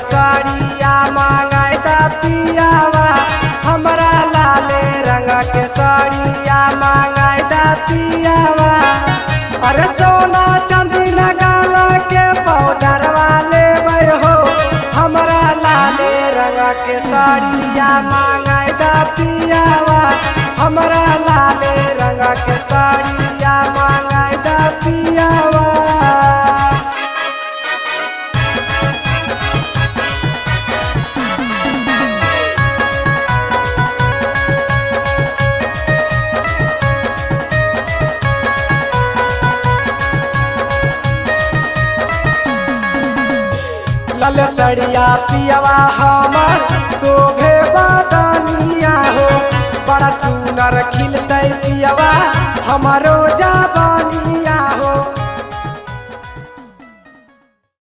साड़िया मांगाई दा पियावा, हमरा लाले रंग के साड़िया मांगाई दा पियावा। अरे सोना चांदी न गाला के पाउडर वाले हो, हमरा लाले रंग के साड़िया मांगाई दा पियावा, हमरा लाले रंग के साड़िया मांगाई दा पियावा। लाल सड़िया पियावा हमर शोभे बदनिया हो, बड़ा सुनर खिलते पियावा हमारो जवानिया।